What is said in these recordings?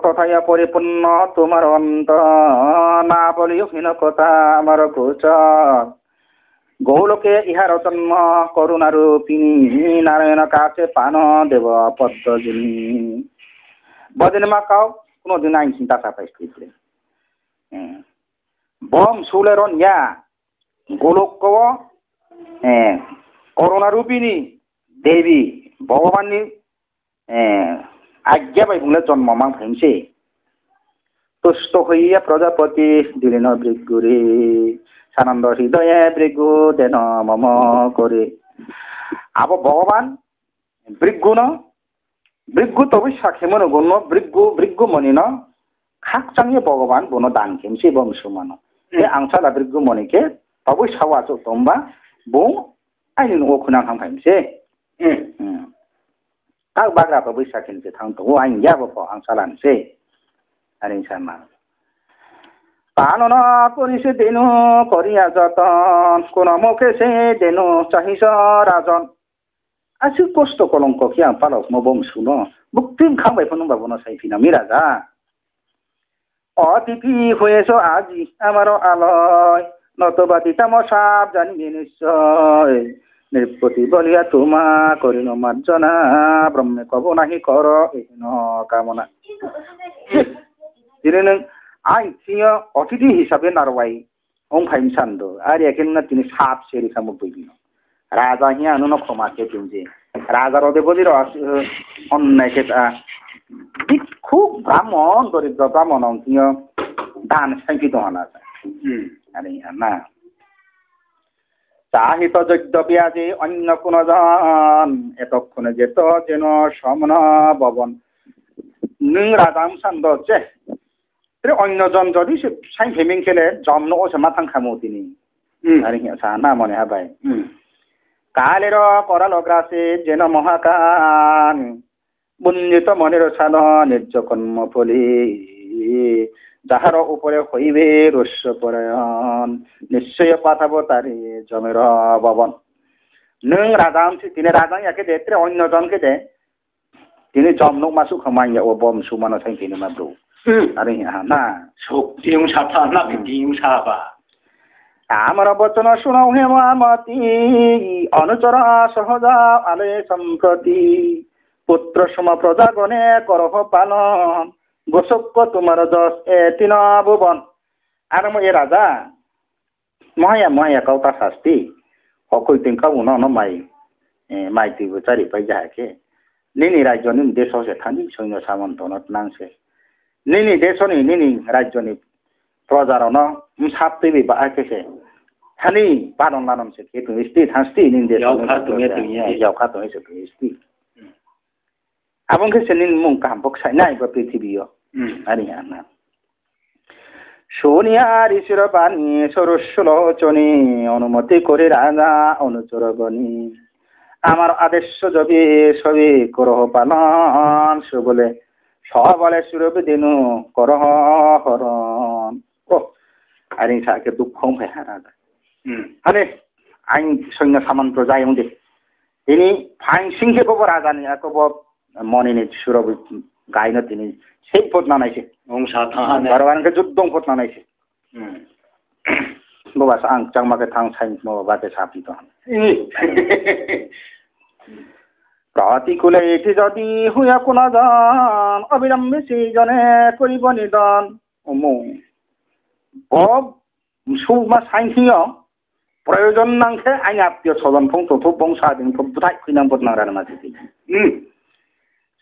তথায় পরিপূর্ণ তোমার অন্ত না বলিও হীন কথা আমার গোচর গৌলকে ইহার জন্ম করুণারূপিণী নারায়ণ কাছে পান দেব পদ্মজিনী বদিন মা কাউ কোনোদিন আইন চিন্তা চাপাইছিলে বম সুলের ইয়া গোলক করুণারূপিণী দেবী ভগবাননি আজ্ঞা পাই বুলে জন্ম মান ভাইছে তুষ্ট হইয়া প্রজাপতি দিলেন বৃগুরে সানন্দ হৃদয়ে বৃগু দেন মম করে আবো ভগবান বৃগু ন বৃগু তবে সাক্ষী মনে গণ্য বৃগু মনি ন খাক চাঙিয়ে ভগবান বনো দান খেমছে বংশ মানো আংসালা বৃগু মনিকে তবে সাওয়া চোখবা বউ আইনি ন'आव खोनांहां भाइमसे काग बाग्राखौ बैसाखिनसे थांथ'गौ आं याबो आंसालानोसै आरो सामा पानन करिसे देनु करिया जतन कोन मुखेसे देनु चाहिस राजन आसु कष्ट कलंक कि आं पालक म बंशु न मुक्ति खांबाय फन बाबु न साइफिना मिराजा অতিথি হয়েছ আজি আমার আলয় নতবাতি তাম সাপ জানিবে নিশ্চয় নির্পতি বলিয়া তোমা করিল মার্জনা ব্রহ্মে কব নাহি কর এহীন কামনা দিনে নों আইथिङा অতিথি হিসাবে নারবাই ওং ফাইম সান্দ আর এখানে তিনি সাপ সেরি খামু বইল রাজা হিয়া আনুন ক্ষমাকে দিনজে রাজার অদেবদির অন্যায়কে খুব ব্রাহ্মণ দরিদ্র ব্রাহ্মণ অঙ্কীয় দান সাইকি দোহানা আরে না চাহিত যজ্ঞ ব্যাজে অন্য কোন জন এতক্ষণে যেত যেন সমন ভবন নों রাজাম সান্দ যে অন্যজন যদি সাই ফেমিং খেলে জন্ম ও সে মাথাং খামো তিনি আরে না মনে হাবাই কালের করাল গ্রাসে যেন মহাকান বন্দিত মনের সাধ নির্য কর্ম ফলে যাহার উপরে হইবে রস্য পরায়ণ নিশ্চয় পাঠাব তারে জমের ভবন নों রাজাম তিনি রাজা ইয়াকে দে অন্যজনকে দে তিনি জমনক মাসু খামাই ও বম সুমানো সাই তিনি মাব্রু আরে না শক্তিং সাথা না বিং সাবা আমার বচন শুনাও হে মামতি অনুচর সহজা আলে সম্প্রতি পুত্র সম প্রজাগণে করহ পালন গোসক্য তোমার যশ তিন ভুবন আর এ রাজা মহায়া কাউতা শাস্তি সকল তিনকা উনানো মাই তুইব চারি পাই যাহাকে নিনি রাজ্য নিনি দেশ হসে থানি সৈন্য সামন্তনত নাংসে নিনি দেশনি নিনি রাজ্যনি প্রজারন সাপ্তিবি বা আকেছে থানি পালন লানমসে কেতু ইস্তি থাস্তি নিন দেশ ইয়াওখা তো এসে ইস্তি আবংকে সেনিন মুং কাহাম্পক সাইনাই বা পৃথিবীয় আরে না সোনিয়ার ঈশ্বর বাণী সরস্ব লোচনী অনুমতি করে রাজা অনুচরগণী আমার আদেশ যদি সবই করহ পালন সে বলে সবলে সুরভি দিনু করহ হরণ ও আরে সাকে দুঃখ ভাই রাজা আরে আইন সৈন্য সামন্ত যাই দে তিনি ফাইন সিংহে কব রাজানি কব মনিনি সুরভি গাইন তিনি সেই পথ নানাইছে বারবারকে যুদ্ধং পথ নানাইছে বাবা আং চাংমাকে থাং সাইন বাকে সাপিত প্রতিকূলে এটি যদি হুয়া কোন জন অবিলম্বে সেই জনে করিব নিধন সুমা সাইন্সিয় প্রয়োজন নাংখে আইন আত্মীয় স্বজন ফং তথু বংশাদিন বুধাই খুইনাং পথ নাংরার মাঝে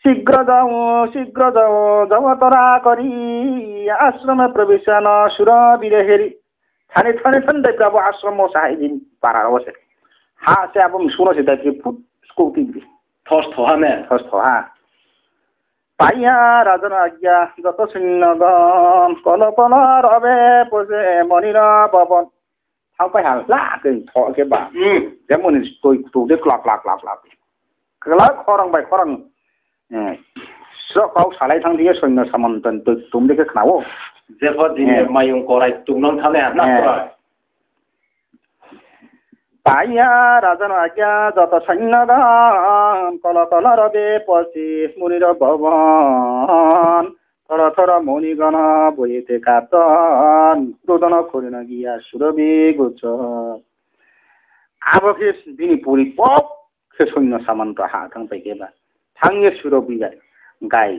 শীঘ্র যাও জবতরা করি আশ্রমে প্রবেশন সুর বিরেহেরি থানে থানে ঠান্ডে যাবো আশ্রম সাহাই দিন পাড়ার বসে হা সে এবং শুনেছে তাকে ফুট স্কৌতি থস থহা পাইয়া রাজন আজ্ঞা যত সৈন্যগণ কল কল রবে পচে মনির পবন থাও পাই হাল লাকে থকে বা যেমন তুই ক্লাক খরং বাই খরং সকাল সালাই থাং দিয়ে সৈন্য সামন্ত তুমি দেখে খাও যেপর দিনে মায়ুং করাই তুমনং থালে না পাইয়া রাজন আজ্ঞা যত সৈন্যগণ কল কল রবে পচি মুনির ভবন থর মণিগণ বইতে কাতন রোদন করিন গিয়া সুরবি গোচর আবকে বিনি পরিপক সৈন্য সামন্ত হা থাংপাই গেবা থাঙে সুরবি গাই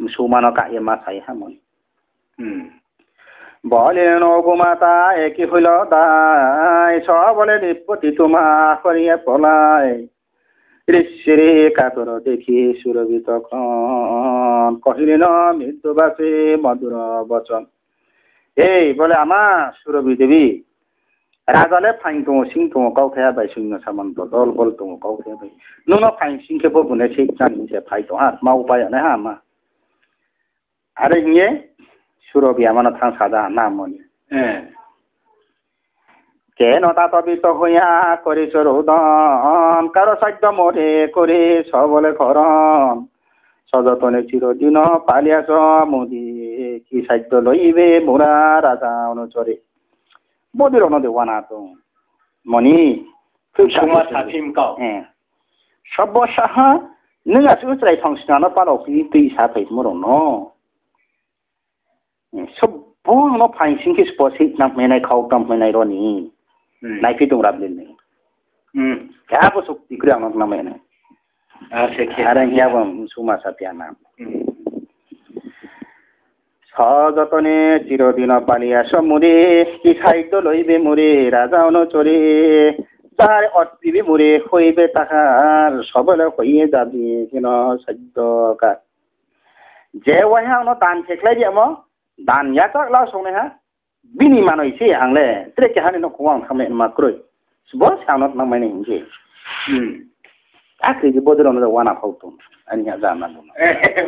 সুমানো কায়ে মাথায় হামন বলেন অগুমাতা একই হইল দায় সবলে নিপতি তোমা করিয়া পলায় ঋষিরে কাতর দেখি সুরবি তখন কহিলেন মৃত্যুবাসে মধুর বচন এই বলে আমার সুরবি দেবী রাজালে ফাইন দङ সিং দङ गावखाया बाय सैन्य सामন্ত दल बल दङ गावखाया बाय नोंनाव फाइन सिंखेबो बुने ठीक जानिसे फाइ दङ मा उपायानो हा मा आरो इये सुरबिया मानो थां साजा नामनि কেন তাতবিত হইয়া করিছ রোদন কারো সাধ্য মরে করে সবলে করন সযতনে চিরদিন পালিয়াছ মোদি কি সাধ্য লইবে মোরা রাজা অনুচরে বদির অনদে ওয়ানা তো মনি সুমা সাথিম কাও সব্বসাহা नोंहासो उच्राय फांसिनानो पालावखि दै साफै मरन सबबो न फांसिंखि स्पसि नामनाय खाव नामनाय रनि नायफि दंरा बिलनि गाबो सक्ति ग्राम नामनाय आरो हियाबो सुमा सापियाना সযতনে চিরদিন পালিয়া সমুরে কি খাদ্য লইবে মোরে রাজা অনুচরে যার অর্থিবে মোরে হইবে তাহার সবলে হইয়ে যাবে কেন সাধ্যকার যে ওয়াহা ন দান খেখলাই দিয়াম দান ইয়াক লাও সনে হা বিনি মানইছে आंले त्रेके हानि न खवां खामने माक्रय सुबो सानत नामायने हिंजे आखरि बदरन वाना फाउतुम आनिया जाना दं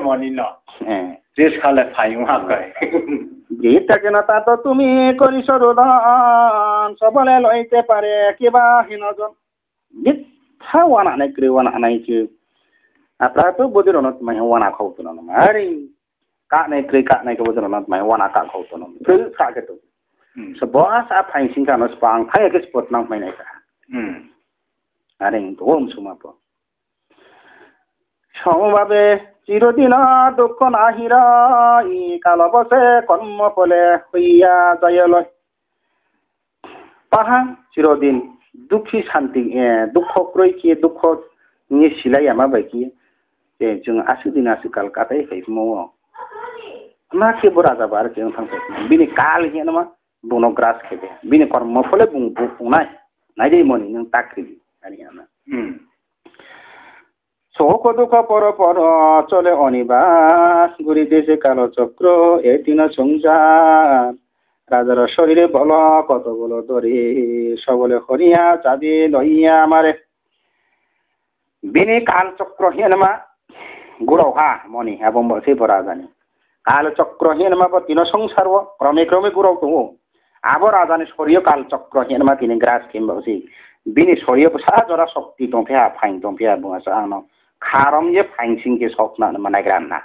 मनि न जिस खाले फायु हाकाय গীতা কেন তা তো তুমি করিছ রোদন সবলে লইতে পারে কিবা হিনজন মিথ্যা ওয়ানা নাই ক্রে ওয়ানা নাই কি আপনারা তো বদিরনত মাই ওয়ানা খাওতো না আরে কা নাই ক্রে কা নাই কে বদিরনত মাই ওয়ানা কা খাওতো না ফির কাকে তো সবস আ ফাইসিং কানো স্পাং ফাই কে স্পট নাম মাই নাই কা আরে তো ওম সুমাপ সমভাবে চিরদিন দুঃখ নাহিরা ই কাল বসে কর্ম ফলে হইয়া যায়লয় পাহা চিরদিন দুঃখী শান্তি দুঃখ ক্রয় কি দুঃখ নিয়ে সিলাই আমা বাইকি যে जों आसुदिन आसुकाल काटाय फैमो मा के बरा जाबा आरो जों थांफै बिनि काल हेनमा बनग्रास खेबे बिनि कर्म फले बुंनाय नायदे मनि नों ताक्रि आरियाना শোক দুঃখ পর পর চলে অনিবাস ঘুরিতেছে কালো চক্র এদিন সংসার রাজার শরীরে বল কত বল ধরে সবলে হরিয়া যাবে লইয়া আমারে বিনি কাল চক্র হেনমা গুড়াওহা মনি এবং বলছে রাজানি কাল চক্র হেনমা তিন সংসার ক্রমে ক্রমে গুড়াও তো আবো রাজানি শরীয় কাল চক্র হেনমা তিনি গ্রাস কিংবসি বিনি শরীয় সাজরা শক্তি দंफेया ফাইন दंफेया बुङासो आंनाव খারম যে ফাইনসিংকে স্বপ্ন মানাগ্রান না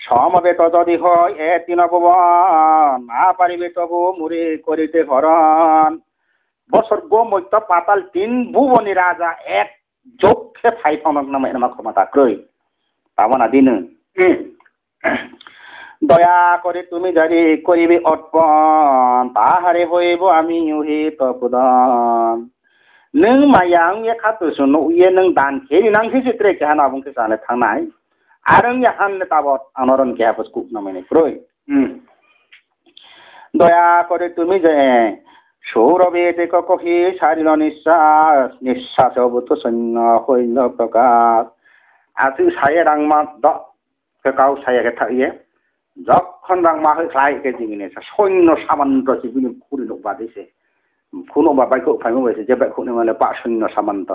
সমবেত যদি হয় এ তিন ভুবন না পারিবে তবু মুড়ি করিতে হরণ বছর গো মধ্য পাতাল তিন ভুবনি রাজা এক যোগকে ফাইফানক নামে এমা ক্ষমতা ক্রয় পাবনা দিন দয়া করে তুমি যারে করিবে অর্পণ তাহারে হইব আমি উহি তপদান नों मायां ये खातुसुन उये नों दान खेरि नां खेसे त्रेके हाना बुंखे जाने थांनाय आरो या हानले ताबत अनरन के हापस कुक नामायने क्रय दया करे তুমি যে সৌরবে দেখো কহি সারিল নিঃশ্বাস নিঃশ্বাস অবত সৈন্য হইল প্রকাশ আতি সায়ে রাংমা দ কাউ সায়ে থাইয়ে যখন রাংমা হই খাই কে জিনিনে সৈন্য সামন্ত জিবিনি খুরি লোক বাদিছে কোনো বাবাইকে উপায় হয়েছে যে কোনো মানে পা সৈন্য সামন্ত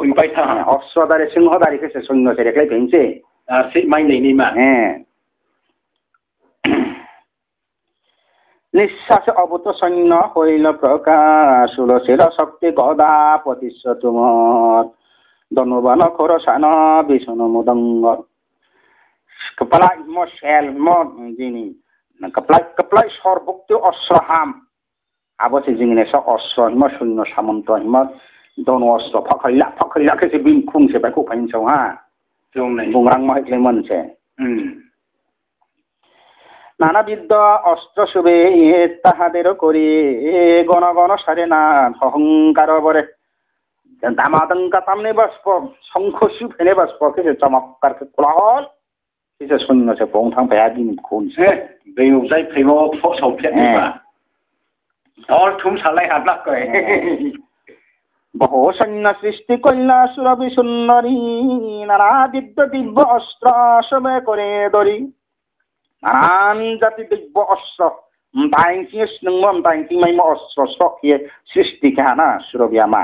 উপায় থাকা অস্ত্রধারী সিংহধারী খেছে সৈন্য সে রেখে ভেঙছে আর সেই মাই নেই নিমা নিঃশ্বাসে অবত সৈন্য হইল প্রকাশ তুলসীর শক্তি গদা প্রতিশ্ব তোমার ধনুবান খরসান ভীষণ মদঙ্গ কপলাই মশেল মদ যিনি কপলাই সর্বক্তি অস্ত্রহাম আবছে জিংনে স অস্ত্র হিম শূন্য সামন্ত হিম দন অস্ত্র ফাখাইলা ফাখাইলা কেসে বিন খুংছে বাই খুব ফাইনছौ हा बुंरां माइक्ले मोनसे নানাবিধ অস্ত্র শুভে তাহাদের করি গণ গণ সারে না অহংকার বরে দামাদঙ্কা তামনে বাষ্প শঙ্খসু ফেনে বাষ্প কিছু চমৎকার কোলাহল কিছু সৈন্য সে বং থাংফায়া দিন খুন বেউজাই ফেমো সৌফেবা আর থুম সালাই হাতলাক কয় বহু সৈন্য সৃষ্টি কন্যা সুরভি সুন্দরী নানা দিব্য দিব্য অস্ত্র সবে করে দরি নানান জাতি দিব্য অস্ত্র তাইকি নংম তাইকি মাইম অস্ত্র সকিয়ে সৃষ্টি কেনা সুরভি আমা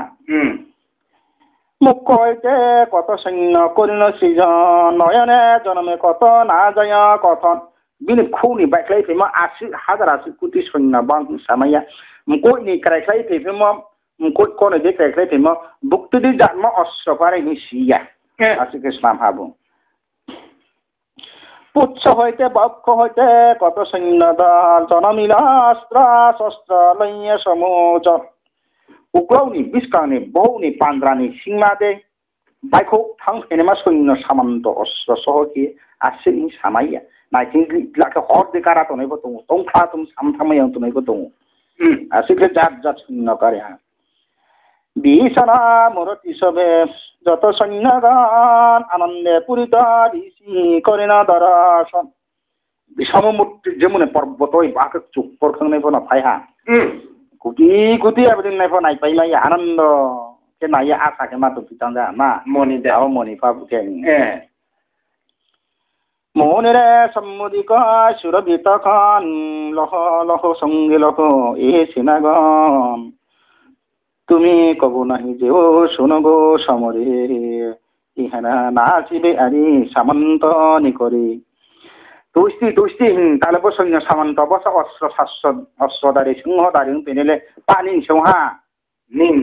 মুখ্য হইতে কত সৈন্য করিল সৃজন নয়নে জন্মে কত না যায় কথন বিনি খুনি বাইকলাই ফেম 80,000 কোটি সৈন্য বাং সামাইয়া কইনি ক্রাইলাই ফেম কই কোন যে ক্রাইলাই ফেম বুক্তিদি জন্ম অস্ত্র পারে নি সিয়া আসিকে ইসলাম হাবু পুচ্ছ হইতে বক্ষ হইতে কত সৈন্য দল জনমিল অস্ত্র শস্ত্র লইয়ে সমুচর উগ্রৌনি বিস্কানি বহুনি পান্দ্রানি সিংমাদে বাইকौ थांफेनेमा सैन्य सामन्त अस्त्र सहकी आसिनि सामाइया नाइथिं लाखे हरदे कारा तनैबो दङ तंख्ला तुम सामथामायाव तनैबो दङ आसिके जात जात सैन्य कारिया बिसना मुरति सबे যত সৈন্যগণ আনন্দে পূরিত ঋষি করে না দর্শন বিষম মূর্তি যেমন পর্বত ওই বাঘ চুপ পরখাংনাইবো না ফাইহা কুটি কুটি আবেদিন নাইবো নাইপাইমাই আনন্দ কে নাইয়া আশাকে মাতো পিতাং যা না মনি দাও মনি পাবুকে মনিরে সম্মুদিক সুরভিত খান লহ লহ সঙ্গে লহ এ সিনাগণ তুমি কব নাহি যে ও শোনো গো সমরে ইহারা নাচিবে আরি সামন্ত নিকরে তুষ্টি তুষ্টি তাহলে সৈন্য সামন্ত বস অস্ত্র শাস্ত্র অস্ত্রধারী সিংহধারী পেনেলে পানি সৌহা নিম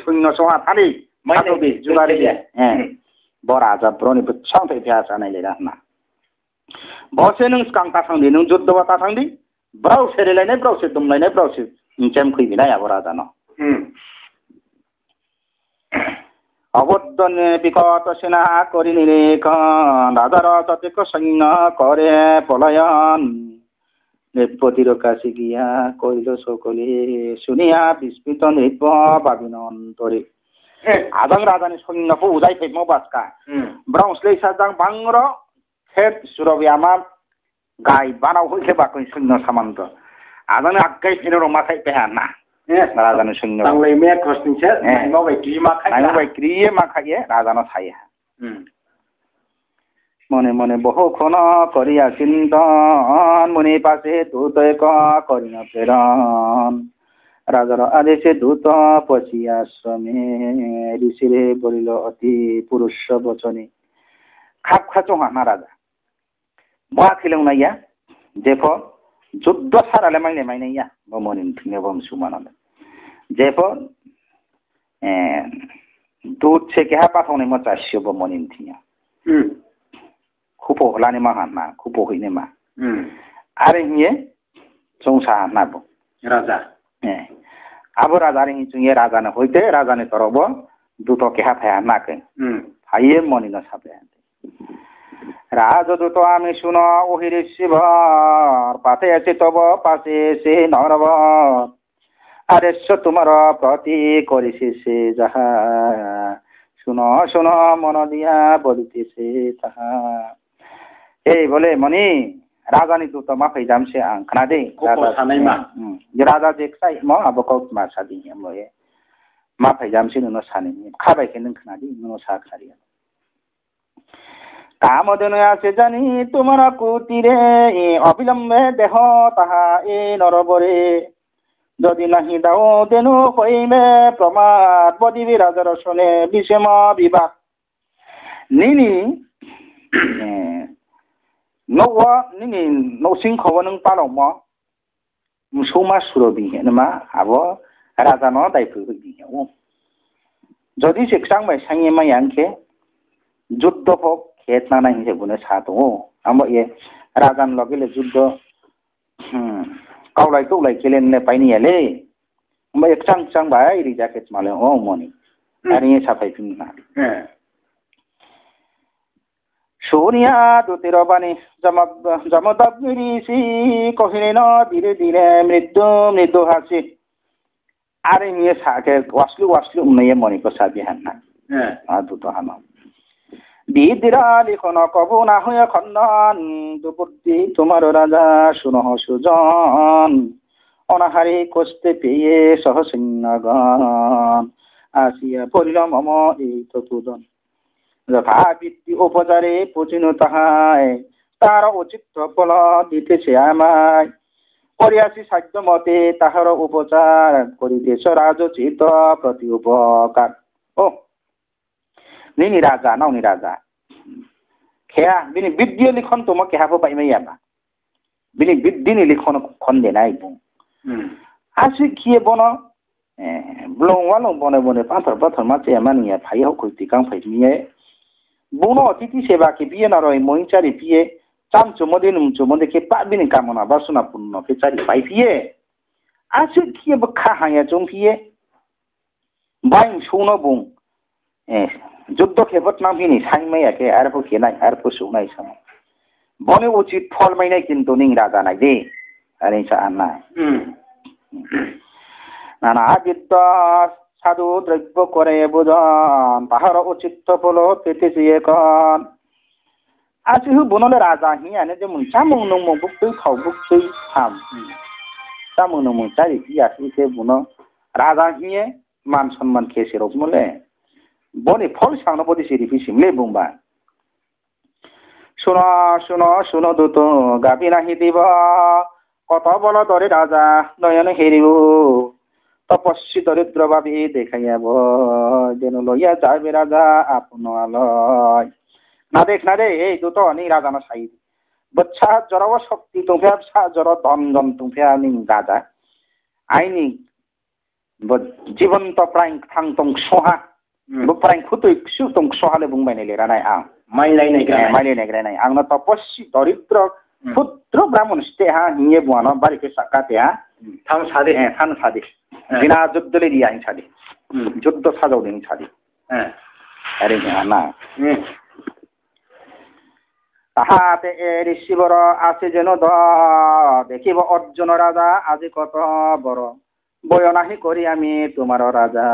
সৈন্য সৌহা থালি মাইনবি জুগারি বরা যাব্রনি বুচ্ছাং ফেফিয়া জানাইলে না বসে নों स्कां तासांदि नों जुद्धबा तासांदि ब्राव सेरेलायनाय ब्रावसे दुमलायनाय ब्रावसे चेम खैबिनाय आबो राजानो অবদ্ধনে বিকট সেনা করি নিরেখন রাজার ততেক সৈন্য করে পলায়ন নৃপতির কাছে গিয়া কইল সকলে শুনিয়া বিস্মিত নৃপ ভাবিন অন্তরে আদাং রাজানি সৈন্যকে উদাই ফেম বাসকা ব্রাউসলে সাজাং বাংর খেত সুরবি আমার গাই বানাও হইলে বাকই সৈন্য সামন্ত আদাং আগাই ফের রমাখাই পেহা না রাজানো সৈন্য বাংলাই মে খসনিছে নাইমাবাই ক্রিয়ে মাখাইয়ে রাজানো ছাইয়া মনে মনে বহু ক্ষণ করিয়া চিন্তন মনে পাশে দূত করিন প্রেরণ রাজার আদেশে দূত পশিয়া আশ্রমে ঋষিরে বলিল অতি পুরুষ বচনে খাপ খাচো হানা রাজা বা খিলেও নাইয়া যেফ যুদ্ধ সারালে মাইলে মাইনাইয়া বমনিন থিনে বম সুমানালে যেফ দুধ से केहा पाथावनाय मा जासियो बमनिन थिया खुपो हलाने मा हाना खुपो होइने मा आरे हिये संसा नाबो राजा आबो राजा रे हिये राजा न होइते राजा ने तरबो दूत केहा थाया नाके हाये मनिन साबे রাজদূত আমি শুন ওহিরে শিবর পাতে আছে তব পাশে সে নরব আদেশ তোমার প্রতি করিছে সে যাহা শুন শুন মন দিয়া বলিতেছে তাহা এই বলে মনি রাজানি দূত মাফাই জামছে আং খানাদে রাজা দেখছাই ম আবকौ मा सादि मये माफाय जामसे नुनो सानि खाबायखे नों खानादि नुनो सा खारिया কামদেন আছে জানি তোমার কুটিরে অবিলম্বে দেহ তাহা এ নরবরে যদি নাহি দাও দেনু হইবে প্রমাদ বদিবি রাজার শোনে বিষম বিবাদ নিনি নৌয়া নিনি নৌসিং খব নং পালম মুসৌমা সুরবি হেনমা আবো রাজানো দায়িত্ব হইবি যদি সেকসাংবাই সাঙে মায়াंखे যুদ্ধ হোক खेत ना हिंसे बुने साथ हो हम ये राजान लगेले जुद्ध काउलाई टौलाई केलेन पाइनियाले हम एक चांग चांग भाई रिजा केस माले ओ मनी अरे ये साफाई फिनना শুনিয়া দূতের বাণী যমদগ্নি ঋষি কহিলেন ধীরে ধীরে মৃদু মৃদু হাসি। আরে নিয়ে সাকে ওয়াসলু উন্নয়ে মনিক সাবি হান না দুটো হানো বিদ্রা লিখন কব না হয়ে খন্দন দুপুর্তি তোমার রাজা শুনহ সুজন অনাহারে কষ্টে পেয়ে সহসৈন্যগণ আসিয়া পড়িল মম এই তো পূজন যথাবৃত্তি উপচারে পুচিন তাহায় তার উচিত ফল দিতেছে আমায় করিয়াছি সাধ্য মতে তাহার উপচার করিতেছ রাজোচিত প্রতি উপকার। ও নিনি রাজা নাওনি রাজা খেয়া বিনি বিদ্যা লিখন তোমা কেহাবো পাইমাইয়াবা বিনি বিদ্যিনি লিখন খন্দে নাই বুং আসি খিয়ে বন ব্লং ওয়ালং বনে বনে পাথর মাছে মানিয়া ফাই হক কইতি কাং ফাই মিয়ে বুনো অতিথি সেবা কে বিয়ে নরয় মহিচারি পিয়ে চাম চুমদে কে পাবিনি কামনা বাসনা পূর্ণ কে চারি পাই পিয়ে আসি খিয়ে খা হাইয়া চুম পিয়ে বাইং সৌন বুং যুদ্ধ খেপত নামিনি সাইমাইয়াকে আর পক্ষে নাই আর পশু নাই সাম বনে উচিত ফল মাইনাই কিন্তু নিং রাজা নাই দে আর এই আর নাই নানা আদিত্য সাধু দ্রব্য করে বুঝন তাহার উচিত ফল পেতেছি এখন আসি বনলে রাজা হিয়ানে যেমন চামুং নমুং বুকতৈ খাও বুকতৈ খাম চামুং নমুং চারি কি আসিছে বুন রাজা হিয়ে মান সম্মান খেয়েছে রোগ মলে বনে ফল সামনে প্রতি সিঁড়ি পিছিমলে বুম্বা শুনো দুত গাবি নাহি দিব কত বল দরে রাজা নয়ন হেরিব তপস্বী দরিদ্র ভাবি দেখাইয়া যেন লইয়া যাবে রাজা আপন আলয় না দেখ না রে এই দুটো নি রাজা না সাই বচ্ছা জর শক্তি তুমফিয়া সা জর ধন তুমফিয়া নি রাজা আইনি জীবন্ত প্রায় থাং তং সোহা প্রায় খুতুই সু তং সোহালে বুংবাই নাই লেরা নাই আং মাইলাই নাই আং না তপস্বী দরিদ্র ক্ষুদ্র ব্রাহ্মণ স্টে হা হিয়ে বুয়ানো বাড়িতে সাকাতে থান সাদে বিনা যুদ্ধলে দিয়ে আইন ছাদে যুদ্ধ সাজাও দিন ছাদে আরে না তাহাতে ঋষিবর আছে যেন দেখিব অর্জুন রাজা আজি কত বড় বয় নাহি করি আমি তোমার রাজা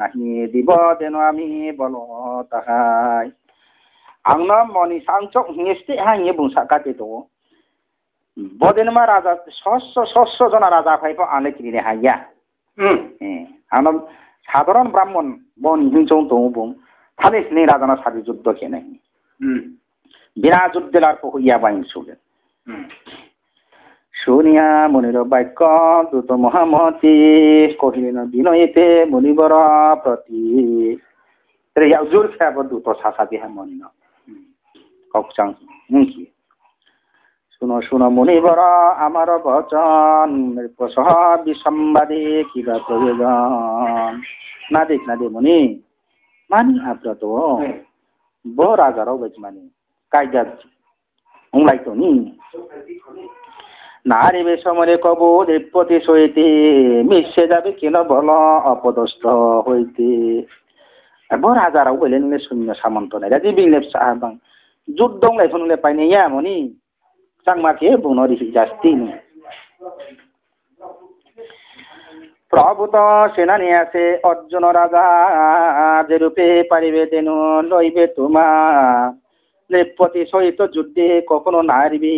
নাহি দিব যেন আমি বল তাহাই আংন মনি সাংচক হিয়েস্তে হাইয়ে বুংসা কাটে তো বদেনমা রাজা শস্য জনা রাজা ফাইব আনে কিনে হাইয়া আংন সাধারণ ব্রাহ্মণ বন হিংচং তো বুং থানে সিনে রাজানা সাদি যুদ্ধ কেনে বিনা যুদ্ধেলার হইয়া বাইন শুলেন শুনিয়া মনির বাক্য দ্রুত মহামতি কহিলেন বিনয়ীতে মনিবর প্রতি জোর খেয়াব দ্রুত শাসা দিহা মনিন ককচাং কি শুনো মনিবর আমার বচন সহ বিসম্বাদে কিবা প্রয়োজন না দেখ মনি মানি আপনার তো ব রাজারাও বেশ মানি কায়দা হুংলাইতো নি নারী বেশমরে কব দেবপতি সইতে মিশে যাবে কেন বল অপদস্থ হইতে ব রাজারাও বললেন সৈন্য সামন্ত নাই রাজি বিংলেপ সাহাবাং যুদ্ধ লাইফুনলে পাইনি মনি চাংমাকে বুনরি জাস্তি প্রভূত সেনানি আছে অর্জুন রাজা যে রূপে পারিবে তেন লইবে তোমার নৃপতি সহিত যুদ্ধে কখনো নারবি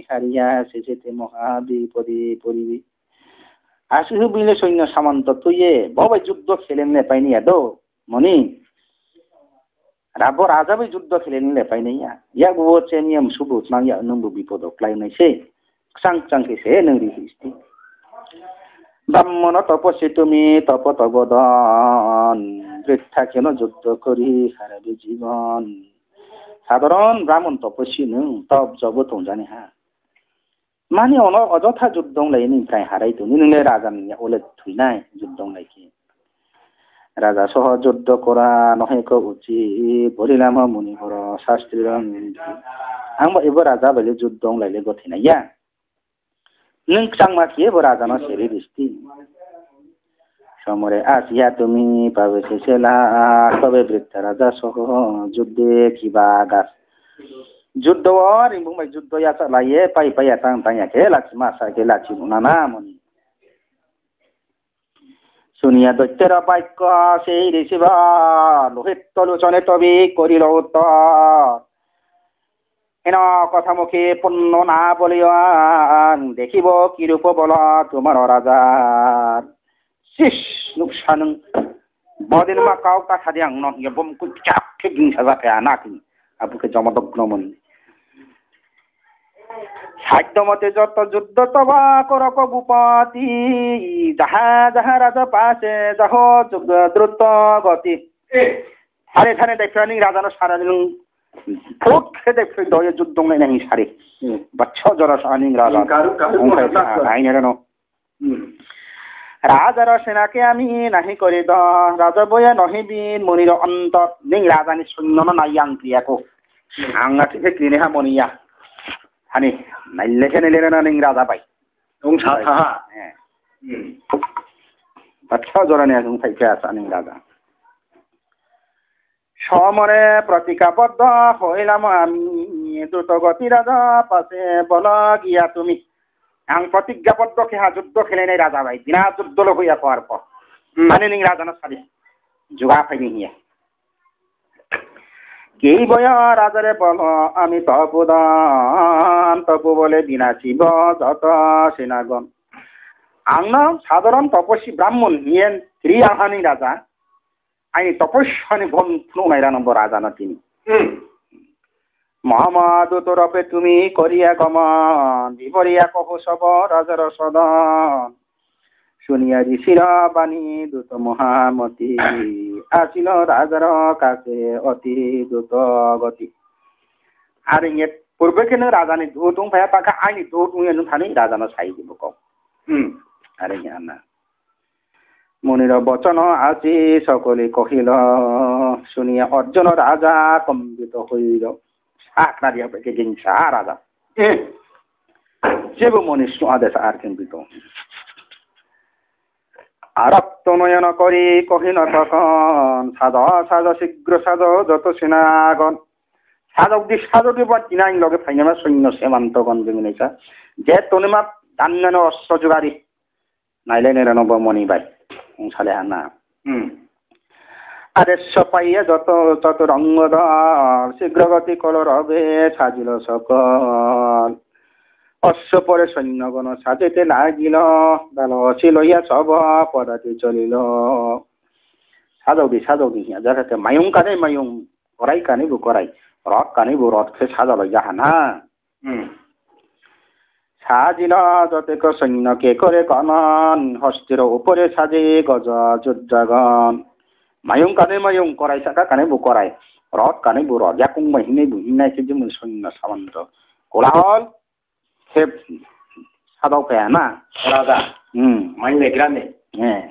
হারিয়া শেষেতে মহাবিপদে পড়িবি আসিহু বিলে সৈন্য সামন্ত তুইয়ে ববাই যুদ্ধ খেলেন নে পাইনি এদো মনি রাজা বই যুদ্ধ খেলেন নে পাইনি ইয়া গো চেনিয়াম সুবুত না ইয়া নম্বু বিপদ ক্লাই নাইছে চাংকে সে নরি হিস্তি ব্রাহ্মণ তপস্বী তুমি তপ তবদন বৃদ্ধা কেন যুদ্ধ করি হারাবে জীবন সাধারণ ব্রাহ্মণ তপস্বী নং তপ জব তো জানি হা মানে অযথা যুদ্ধ লাইনি প্রায় হারাই তুমি নলে রাজা নিয়ে ওলে থুই নাই যুদ্ধ লাইকি রাজা সহ যুদ্ধ করা নহে ক উচিত বলিলাম মুনিবর শাস্ত্রীর আংবো এবার রাজা বলে যুদ্ধ লাইলে গথি নাইয়া নং চাংমাকে এবার রাজা না সেরে দিস্তি সমরে আসিয়া তুমি পাবে শেষেলা তবে বৃদ্ধ রাজা সহ যুদ্ধে কিবা গাছ যুদ্ধ রিংবুংবাই যুদ্ধ ইয়াচা লাইয়ে পাই পাই আতাং তাইয়াকে লাচি মাসাকে লাচি বুনানা মনি শুনিয়া দৈত্যের বাক্য সেই ঋষিবা লোহিত লোচনে তবে করিল উত্তর এন কথা মুখে পূর্ণ না বলিয়া দেখিব কিরূপ বল তোমার রাজার শিষ নুকসান বদিন মা কাউ কাছা দিয়ে আং নয় বম কুচাকে গিংসা যাকে আনাকি আপুকে জমদগ্নমন সাধ্য মতে যত যুদ্ধ তবা করক ভূপতি যাহা যাহা রাজা পাশে যাহ দ্রুত গতি সারে সারে দেখি রাজানো সারা দিন পক্ষে দেখি দয়ে যুদ্ধ নাই সারে বাচ্চ জরা সানি রাজা আইনের রাজার সেনাকে আমি নাহি করি দ রাজা বইয়া নহিবিন মনির অন্তর নিং রাজানি শূন্য নাই আংক্রিয়াকো আংনা ঠিক কিনে হা মনিয়া হানি নাইলেখে নিলে না নিং রাজা পাই হ্যাঁ বাচ্চা জরা নিয়ে এখন থাইকে আসা নিং রাজা সমরে প্রতিজ্ঞাবদ্ধ হইলাম আমি দ্রুত গতি রাজা পাশে বল গিয়া তুমি আং প্রতিজ্ঞাবদ্ধ খেহা যুদ্ধ খেলে নেই রাজা ভাই বিনা যুদ্ধ লোক হইয়া পাওয়ার পর মানে নিং রাজা না সারি যোগা পাইনি হিয়া কেই বয়া রাজারে বল আমি তপুদান তপু বলে বিনাচিব যত সেনাগণ আং সাধারণ তপস্বী ব্রাহ্মণ নিয়েন স্ত্রী আহানি রাজা আইনি তপস্যানি ভন ফ্লুনাইরা নম্বর রাজা না তিনি মহামাদ তরফে তুমি করিয়া গমন বিপরিয়া কহু সব রাজার সদন শুনিয়া ঋষির বাণী দ্রুত মহামতি আসিল রাজার কাছে অতি দ্রুত গতি আর ইয়ে পূর্বে কেন রাজানি ধুত ভাইয়া তাকে আইনি ধুত থানি রাজানো ছাই দিব কম আরে না মুনির বচন আজি সকলে কহিল শুনিয়া অর্জুন রাজা কম্পিত হইল সাকরা দিয়া পেকে গিংসা রাজা যেব মনীষ আদেশ আর কম্পিত আরক্ত নয়ন করি কহিল তখন সাজ সাজ শীঘ্র সাজ যত সেনাগণ সাজক দি সাজকে বা কিনাই লগে ফাইনামা সৈন্য সেমান্তগণ বিমিনেছা যে তনিমা দান্নানো অস্ত্র যোগারি নাইলে নিরানব্ব মণি বাই সালে হানা আদেশ পাইয়া যত তত রঙ্গদল শীঘ্র গতি কল রবে সাজিল সকল অশ্ব পরে সৈন্যগণ সাজিতে লাগিল বেলসি লইয়া সব পদাতি চলিল সাজৌ দি হিয়া যাতে মায়ুং কানে মায়ুং করাই কানিবু করাই রথ কানিবু রথকে সাজা লইয়া হানা সাজিল যতেক সৈন্যকে করে কনন হস্তের উপরে সাজে গজ যোদ্ধাগণ মায়ুং কানে মায়ুং করাই সাকা কানিবু করাই রথ কানিবু রথ ইয়াকুং মাহিনেবু হিনাইছে যেমন সৈন্য সামন্ত কোলাহল সে সাদাও পেয়া না রাজা মাইনে গ্রামে হ্যাঁ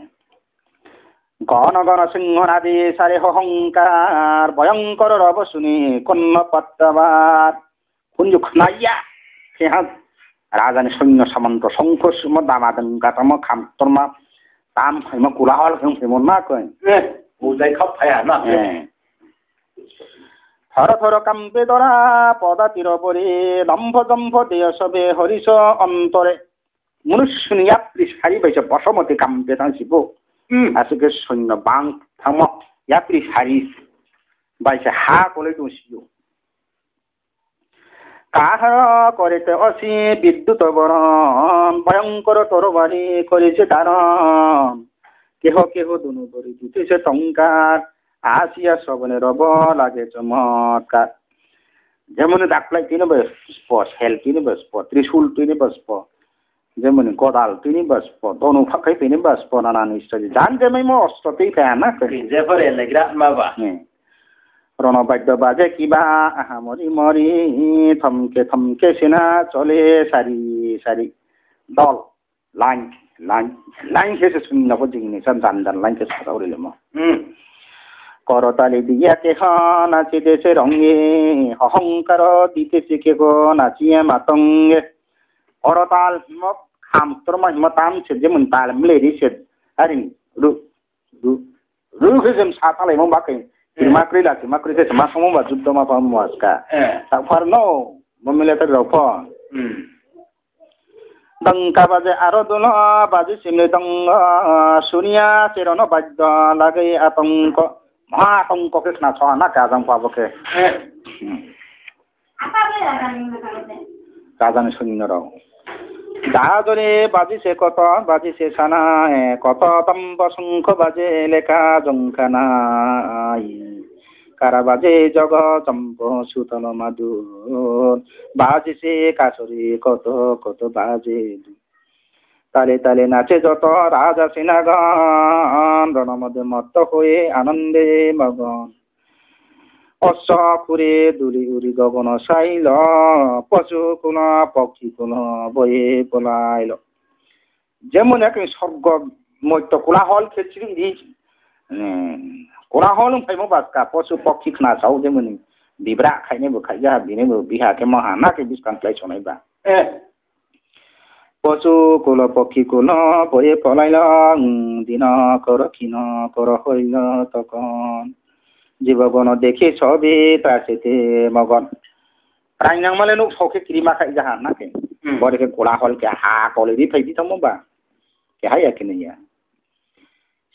গণ গণ সিংহনাদি সারে অহংকার ভয়ঙ্কর রব শুনি কন্ন পত্তাবার কুঞ্জু খাইয়া সেহা রাজানি সৈন্য সামন্ত শঙ্খ সুম দামাদঙ্গা তম খাম তর্মা তাম ফাইমা কোলাহল খেম ফেমন না কয় বুঝাই খাপ ফায়া না থর থর কাম্পে দরা পদাতির পরে দম্ভ দম্ভ দেয় সবে হরিষ অন্তরে মনুষ্যনি ইয়াত্রী সারি বাইছে বসমতি কাম্পে থাকছিব আসলে সৈন্য বাং থাম ইয়াত্রী সারি বাইছে হা কলে দোষিও কাহার করেতে অসি বিদ্যুৎ বরণ ভয়ঙ্কর তরবারি করেছে দারণ কেহ কেহ দুনু ধরি জুটেছে টঙ্কার আসিয়া সবনে রব লাগে চমৎকার যেমন ডাকলাই তিনি বস্প সেল তিনি বস্প ত্রিশূল তিনি বস্প যেমন গদাল তিনি বস্প ধনু ফাঁকাই তিনি বস্প নানান ইত্যাদি জান যেমন অস্ত্রতেই পায় না রণবাদ্য বাজে কিবা আহা মরি মরি থমকে থমকে সেনা চলে সারি সারি দল লাইন লাইন লাইন শেষে শূন্য পর্যন্ত জান জান লাইন শেষ কথা বলিল করতালি দিয়া কেহ নাচিতেছে রঙে অহংকার দিতেছে কেহ নাচিয়ে মাতঙ্গে করতাল হিম খাম তোর হিম তামছে যেমন তাল মিলে দিছে আরে রু রু রু যেম সাতালে মো বাকে makri lagi makri ke sama semua baju doma pamuaska tak farno memiliter ropo dang kabaje aro dono baji simle dang sunia serono badda lagi atongko ma atongko ke na chana ka jang paboke কাজানে সৈন্যরাও দাজরে বাজিছে কত বাজিছে সানা কত তম্ব শঙ্খ বাজে লেখা জঙ্কানা কারা বাজে jug champ সুতল মাদুর বাজিছে কাছরে কত কত বাজে তালে তালে নাচে যত রাজা সেনাগণ রণমদে মত্ত হয়ে আনন্দে মগন অশ্ব ফুরে দুলি উড়ি গগন চাইল পশু কোন পক্ষী কোন বয়ে পলাইল যেমন এক স্বর্গ মৈত্য কোলাহল খেচড়ি কোলাহল ফাইমো বাসকা পশু পক্ষী খানা চাও যেমন বিব্রা খাইনেবো খাইয়া বিনেবো বিহাকে মহানাকে বিস্কান্তাই শোনাইবা পশু কোল পক্ষী কোন বয়ে পলাইল দিন কর ক্ষীণ কর হইল তখন জীবগণ দেখে সবে তাসেতে মগন রাইনাং মালে নুক সকে ক্রিমা খাই যাহা নাকে বরেকে কোলাহল কে হা কলেরি ফাইবি থামবা কে হাই আকিনিয়া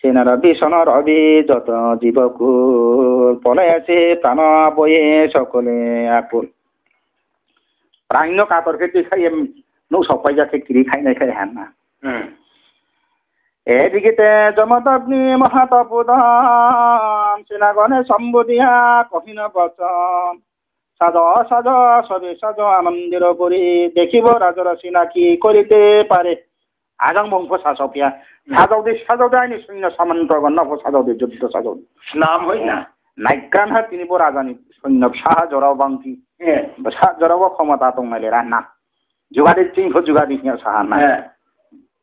সেনার বিষণর অবি যত জীবকুল পলাই আছে প্রাণ বয়ে সকলে আকুল রাইন কাতরকে দেখাই নুক সবাই যাকে ক্রি খাই নাই খাই হান না এদিকে জমদগ্নি মহাতপুদান সেনাগণে সম্বোধিয়া কঠিন বচন সাজ সাজ সবে সাজ আনন্দের করি দেখিব রাজর সিনা কি করিতে পারে আজং বংশ শাসকিয়া সাজাও দে আইনি সৈন্য সামন্তগণ নব সাজাও দে যুদ্ধ সাজাও নাম হই না নাইকান হা তিনি রাজানি সৈন্য সাহা জরাও বাংকি জরাও ক্ষমতা দংনাইলে রান্না যুগাদি চিংহ যুগাদি সাহা না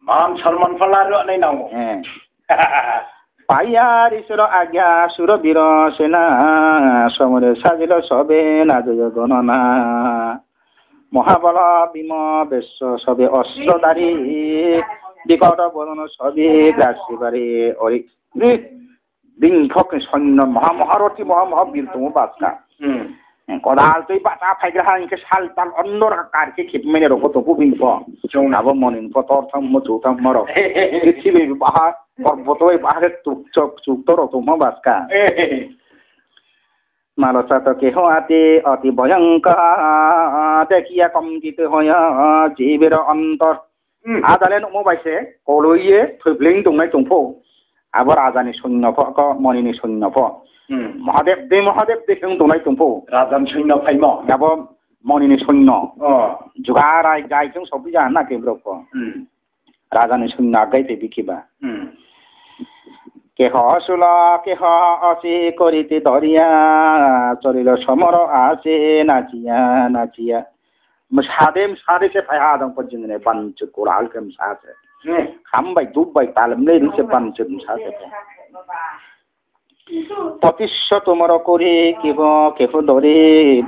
মান সলমান ফলারো নাই নাও পাইয়ার ঈশ্বর আজ্ঞা সুর বীর সেনা সমরে সাজিল সবে নাজয় গণনা মহাবল ভীম বেশ সবে অস্ত্রধারী বিকট বরণ সবে গ্রাসিবারে অরি বিংখক সৈন্য মহামহারথী মহামহাবীর তুমি বাসকা কদাল তুই বাটা ফাইগ্রা হাইকে সাল তাল অন্যর কারকে খেপমেনে রকো তো বুবিংপ জৌনাবো মনিন পতর্থম মচুতম মর পৃথিবী পাহাড় পর্বত ওই পাহাড়ের চুক চুক্তর তুম বাসকা মালসাত কেহ আতি অতি ভয়ঙ্কর দেখিয়া কম্পিত হয়ে জীবের অন্তর আদালে নমো বাইছে কলইয়ে থৈবলিং দংনাই দংফো আবার আজানি সৈন্য ফক মনিনি সৈন্য ফ মহাদেব দেখে দংনাই দংফো রাজান সৈন্য ফাইম যাব মনিনি সৈন্য জুগারাই গাইথং সবই জান না কেব্রক রাজানি সৈন্য আগাইতে বিকিবা কেহ সুল কেহ অসি করিতে ধরিয়া চলিল সমর আছে নাচিয়া নাচিয়া সাদেম সাদেছে ফাইহা দং পর্যন্ত বানচুত কোরাল কেম সাছে খামবাই দুবাই তালমলে রিসে বানচুত সাছে পতিশ্ব তোমর করে কেহ কেহ ধরে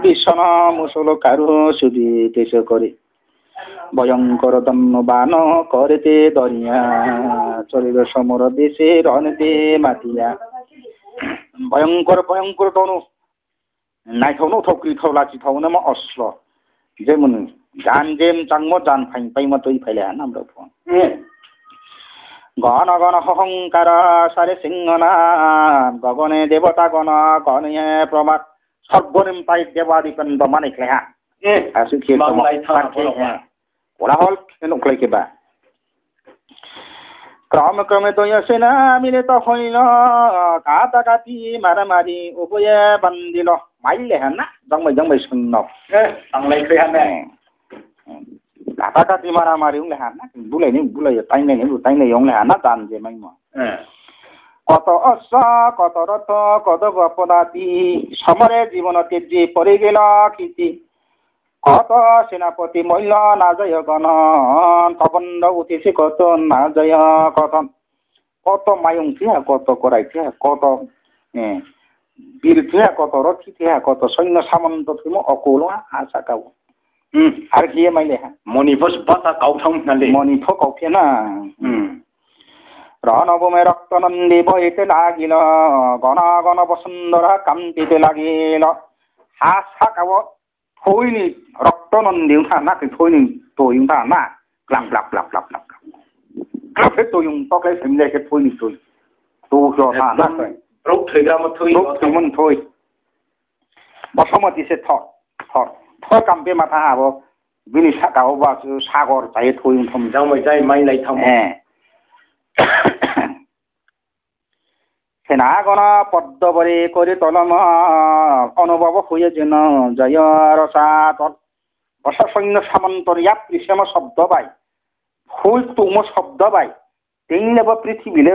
বিষণ মুসল কারু সুদি দেশ করে ভয়ঙ্কর দম্নবান করেতে দরিয়া চলিল সমর দেশে রণতে মাতিয়া ভয়ঙ্কর ভয়ঙ্কর তনু নাইথাউনো থকরি থাউলাচি থাউনো মা অস্ত্র যেমন জান জেম চাংম জান ফাইন পাইমা তৈ ফাইলে আমরা ফোন গণ গণ অহংকার সারে সিংহনাম গগনে দেবতা গণ গণে প্রমাদ সর্বনিম পাই দেবাদিপেন্দ্র মানিক লেহা কোলাহল নকলাই কিবা ক্রমে ক্রমে দই সেনা মিলিত হইল কাটাকাটি মারামারি উভয়ে বান্ধিল মাইলে হ্যাঁ না জংবাই জংবাই শূন্য কাটাকাটি মারামারি হ্যাঁ না বুলাই তাইনাই হ্যাঁ না জান যে মাইম কত অশ্ব কত রথ কত গপদাতি সমরে জীবন তেজি পড়ে গেল কীর্তি কত সেনাপতি মল্ল না জয় গণন প্রবন্ধ উঠেছে কত না জয় কথন কত মায়ং থিয়া কত করাই থিয়া কত বীর থিয়া কত রথী থিয়া কত সৈন্য সামন্ত থিম অকুল আশা কাউ আর কি মাইলে মণিফ বাতা কাউথাম নালে মণিফ কাউফে না রণভূমে রক্তনন্দী বইতে লাগিল গণ গণ বসুন্ধরা কান্তিতে লাগিল হাস হাকাব থইনি রক্তনন্দী উঠা না থইনি তৈ উঠা না ক্লাপ ক্লাপ ক্লাপ ক্লাপ ক্লাপ ক্লাপে তৈ তকলে সেমলে থইনি তৈ তো না না রোগ থইগ্রা মত থই রোগ থইমন থই বসমতি সে থর থর থর কাম্পে মাথা আব বিনি সাকাও বা সাগর যাই থই উঠম জামাই যাই মাই লাই থাম হ্যাঁ সেনাগণ পদ্মবরে করে তলম অনুভব হয়ে যেন জয় রসাতল বর্ষা সৈন্য সামন্তর ইয়া পৃষম শব্দ বাই ফুল তুম শব্দ বাই তেইলেব পৃথিবীলে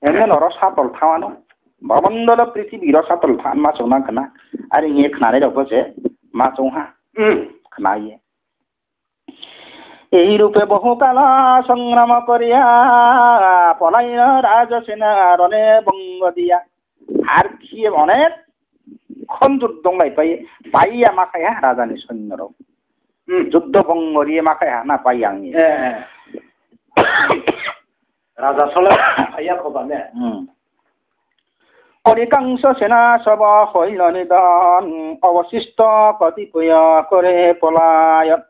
এমনি রসাতল থাওয়ানো ভবন্দল পৃথিবী রসাতল থান মা চৌনা খানা আর ইয়ে খানারে রকছে মা চৌহা খানা ইয়ে এই রূপে বহুকাল সংগ্রাম করিয়া পলাইল রাজসেনা রণে বঙ্গ দিয়া আর কি অনেক খন যুদ্ধ পাইয়া মাখাইয়া রাজানি সৈন্যর যুদ্ধ ভঙ্গ দিয়ে মাখাইয়া না পাই আঙি রাজা চলে পাইয়া খবানে অধিকাংশ সেনা সব হইল নিধন অবশিষ্ট কতিপয় করে পলায়ন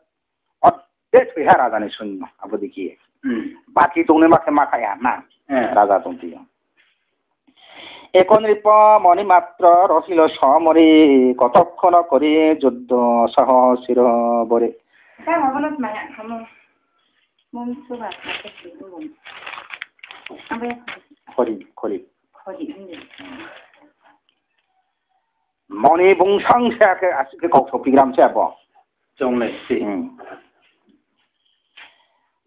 হ্যাঁ রাজানি সৈন্য আবু দেখিয়ে বাকি তোনে মাখে মাখায়া না রাজা তুমি এখন রিপ মণি মাত্র রহিল সমরে কতক্ষণ করে যুদ্ধ সাহসির বরে মণি বংশাংশে আজকে কৌশপিগ্রাম সে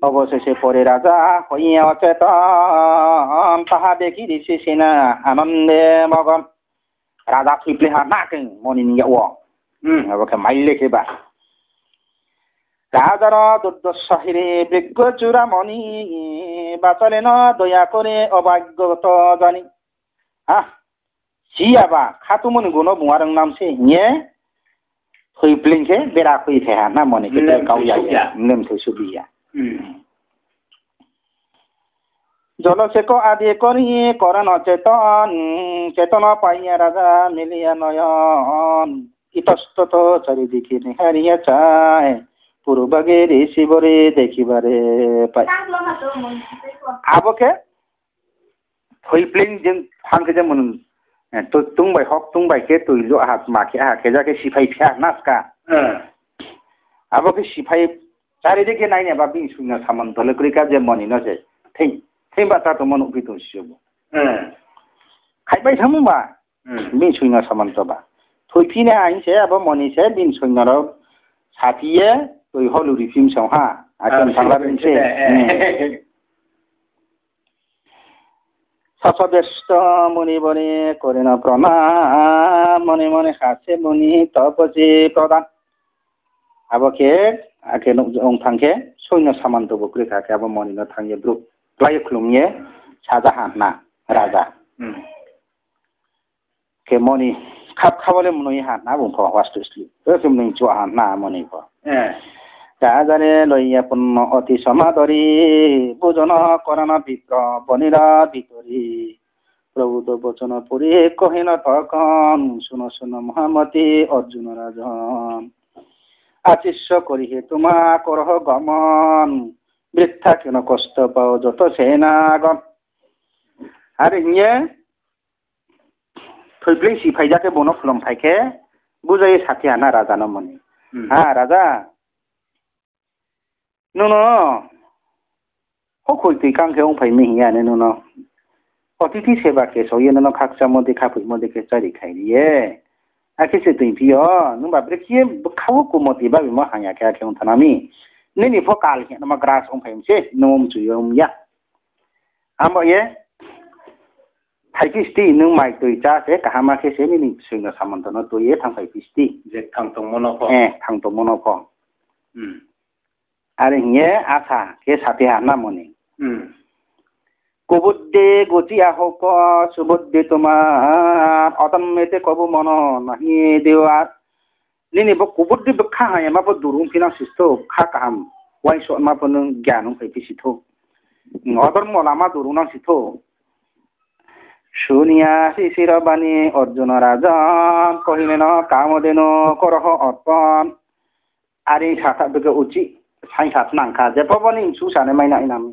অবশেষে পরে রাজা হইয়া অচেতন তাহা দেখি দিছে সেনা আনন্দে মগন রাজা থুইপ্লে হা না কেন মনি নিয়ে ওকে মাইলে খেবা রাজার দুর্দশাহিরে বিজ্ঞ চূড়ামণি বাঁচলে না দয়া করে অভাগ্যত জানি সিয়াবা খাতুমনি গুণ বুয়ার নামছে হিয়ে থুইপ্লিংকে বেড়া খুই ফেহা না মনে গাউয়া নেম থৈ সুবিয়া জলসেক আদি করি করণ চেতন চেতন পাইয়া রাজা মিলিয়া নয়ন ইতস্তত চারিদিকে নিহারিয়া চায় পূর্বগে শিবরে দেখিবারে পাই আবকে থইপ্লিং যেন ফাংকে যেমন তো তুংবাই হক তুংবাইকে তৈল হাত মাখে হাকে যাকে সিফাই ফিয়া নাচকা আবকে সিফাই চারিদিকে নাই না বাবি শুনে সামন্ত লকরিকা যে মনি নছে থৈ থৈ বাতা তো মন উঠি তো শিব খাইবাই থামবা বি শুনে সামন্ত বা থৈফিনে আইছে আব মনিছে বিন সৈন্যর সাথিয়ে তৈ হলুরি ফিম সহা আকেন থাংলা বিনছে সচবেষ্ট মুনি বনে করেন প্রণাম মনে মনে হাসে মুনি তপসে প্রদান আবকে আকে নং থাংকে সৈন্য সামন্ত বকরি খাকে আব মনি ন থাংয়ে ব্রুক প্লাই খুলুমিয়ে সাজাহান না রাজা ke moni khap khabale munoi ha na bung pho wastusli ekum ning chu ha na moni pho রাজারে লইয়া পূর্ণ অতি সমাদরি ভোজন করণ বিপ্র বনিরা ভিতরি প্রভুত বচন পড়ি কহিন তখন শুনো শুনো মহামতি অর্জুন রাজন আচিষ্য করিহে তোমা করহ গমন বৃদ্ধা কেন কষ্ট পাও যত সেনাগণ আর ইয়ে থৈপ্লিং সিফাইজাকে বন খুলম ফাইকে বুঝাই সাথী আনা রাজা ন মনি হ্যাঁ রাজা নুন হকই তুই কাংকে অংফাই মিহিয়ানে নুন অতিথি সেবাকে সইয়ে নুন খাকসা মধ্যে খাফুই মধ্যে চারি খাই দিয়ে আখেছে তুই ভিও নুন বাবরে কি খাও কুমতি বাবি ম হায়া কে আখে উঠানামি নেনি ফকাল কে নমা গ্রাস অংফাইমছে নম চুয়ম ইয়া আমো ইয়ে থাইকিস্তি নুন মাই তুই চাছে কাহামা খেছে মিনি সুইনা সামন্তন তুই এ থাংফাই কিস্তি যে থাংতং মনফ থাংতং মনফ আর হিয়ে আশা কে সাথে আনা মনে কুবুদ্ধে গচিয়া হোক সুবুদ্ধি তোমার অতমেতে কবু মন নাহি দেওয়ার নিনি ব কুবুদ্ধি বখা হায় মাপ দুরুম ফিনা সিস্তো খা কাহাম ওয়াই স মাপ নং জ্ঞান হই পিসিথো অধর্ম লামা দরুনাংসিত শুনিয়া শিশিরবাণী অর্জুন রাজন কহিলেন কামদেন করহ অর্পণ আরে সাতাকে উচিত সাইসাত নাংখা যে পবনি সুসানে মাইনা ইনাম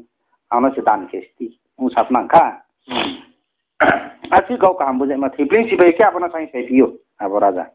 আনাসে দান কেস্তি উসাত নাংখা আসি গাও কাম বুঝে মা থিপ্লিং সিবাই কে আপনা সাইন্স পিও আবো রাজা